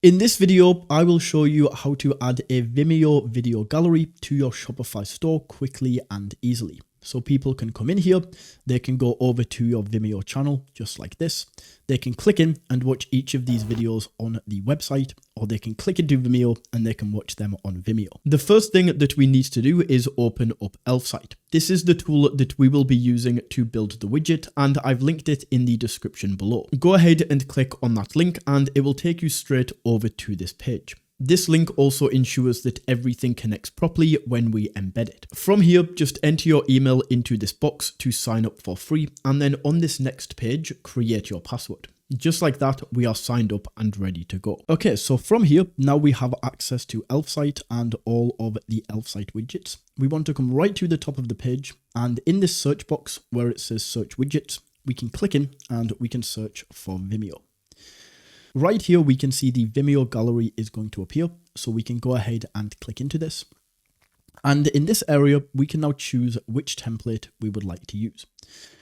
In this video, I will show you how to add a Vimeo video gallery to your Shopify store quickly and easily. So people can come in here, they can go over to your Vimeo channel just like this. They can click in and watch each of these videos on the website, or they can click into Vimeo and they can watch them on Vimeo. The first thing that we need to do is open up Elfsight. This is the tool that we will be using to build the widget, and I've linked it in the description below. Go ahead and click on that link and it will take you straight over to this page. This link also ensures that everything connects properly when we embed it. From here, just enter your email into this box to sign up for free, and then on this next page, create your password. Just like that, we are signed up and ready to go. Okay, so from here, now we have access to Elfsight and all of the Elfsight widgets. We want to come right to the top of the page, and in this search box where it says search widgets, we can click in and we can search for Vimeo. Right here, we can see the Vimeo gallery is going to appear, so we can go ahead and click into this. And in this area, we can now choose which template we would like to use.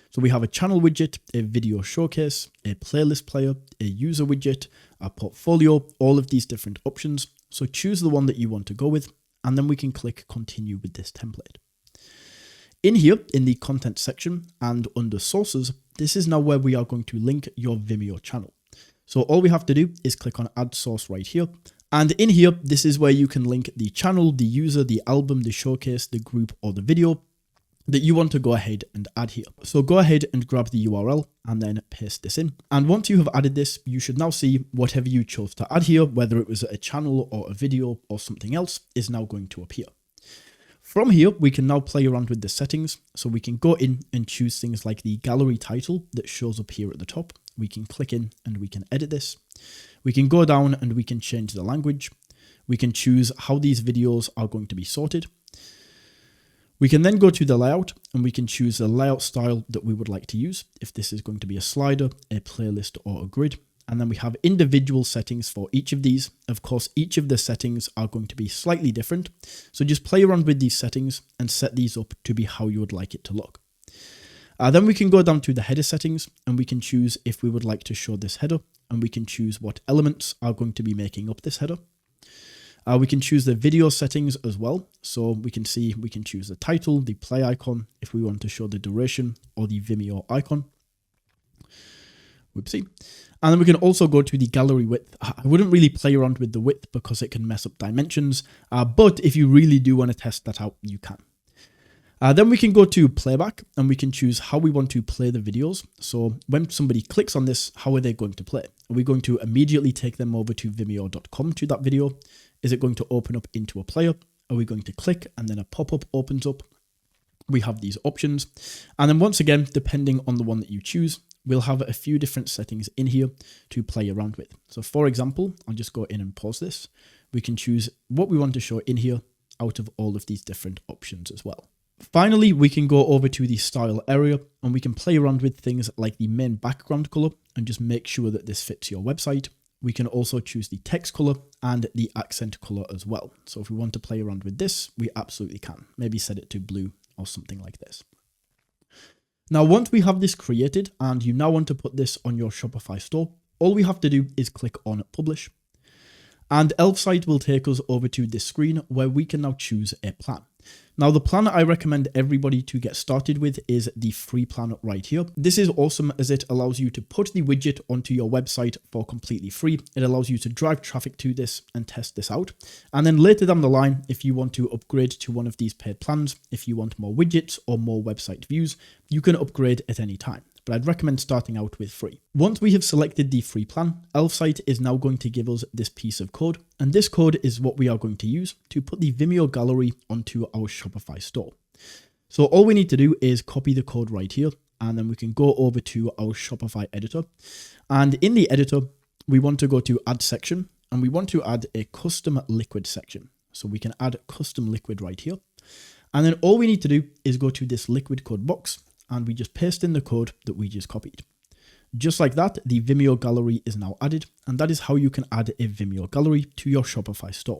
So we have a channel widget, a video showcase, a playlist player, a user widget, a portfolio, all of these different options. So choose the one that you want to go with, and then we can click continue with this template. In here, in the content section and under sources, this is now where we are going to link your Vimeo channel. So all we have to do is click on add source right here. And in here, this is where you can link the channel, the user, the album, the showcase, the group, or the video that you want to go ahead and add here. So go ahead and grab the URL and then paste this in. And once you have added this, you should now see whatever you chose to add here, whether it was a channel or a video or something else, is now going to appear. From here, we can now play around with the settings. So we can go in and choose things like the gallery title that shows up here at the top. We can click in and we can edit this. We can go down and we can change the language. We can choose how these videos are going to be sorted. We can then go to the layout and we can choose the layout style that we would like to use. If this is going to be a slider, a playlist, or a grid. And then we have individual settings for each of these. Of course, each of the settings are going to be slightly different. So just play around with these settings and set these up to be how you would like it to look. Then we can go down to the header settings and we can choose if we would like to show this header, and we can choose what elements are going to be making up this header. We can choose the video settings as well. So we can choose the title, the play icon, if we want to show the duration, or the Vimeo icon. Whoopsie. And then we can also go to the gallery width. I wouldn't really play around with the width because it can mess up dimensions, but if you really do want to test that out, you can. Then we can go to playback and we can choose how we want to play the videos. So when somebody clicks on this, how are they going to play? Are we going to immediately take them over to vimeo.com to that video? Is it going to open up into a player? Are we going to click and then a pop-up opens up? We have these options. And then once again, depending on the one that you choose, we'll have a few different settings in here to play around with. So for example, I'll just go in and pause this. We can choose what we want to show in here out of all of these different options as well. Finally, we can go over to the style area and we can play around with things like the main background color and just make sure that this fits your website. We can also choose the text color and the accent color as well. So if we want to play around with this, we absolutely can. Maybe set it to blue or something like this. Now, once we have this created and you now want to put this on your Shopify store, all we have to do is click on publish. And Elfsight will take us over to this screen where we can now choose a plan. Now, the plan I recommend everybody to get started with is the free plan right here. This is awesome as it allows you to put the widget onto your website for completely free. It allows you to drive traffic to this and test this out. And then later down the line, if you want to upgrade to one of these paid plans, if you want more widgets or more website views, you can upgrade at any time. But I'd recommend starting out with free. Once we have selected the free plan, Elfsight is now going to give us this piece of code, and this code is what we are going to use to put the Vimeo gallery onto our Shopify store. So all we need to do is copy the code right here, and then we can go over to our Shopify editor. And in the editor, we want to go to add section, and we want to add a custom liquid section. So we can add custom liquid right here. And then all we need to do is go to this liquid code box, and we just paste in the code that we just copied. Just like that, the Vimeo gallery is now added, and that is how you can add a Vimeo gallery to your Shopify store.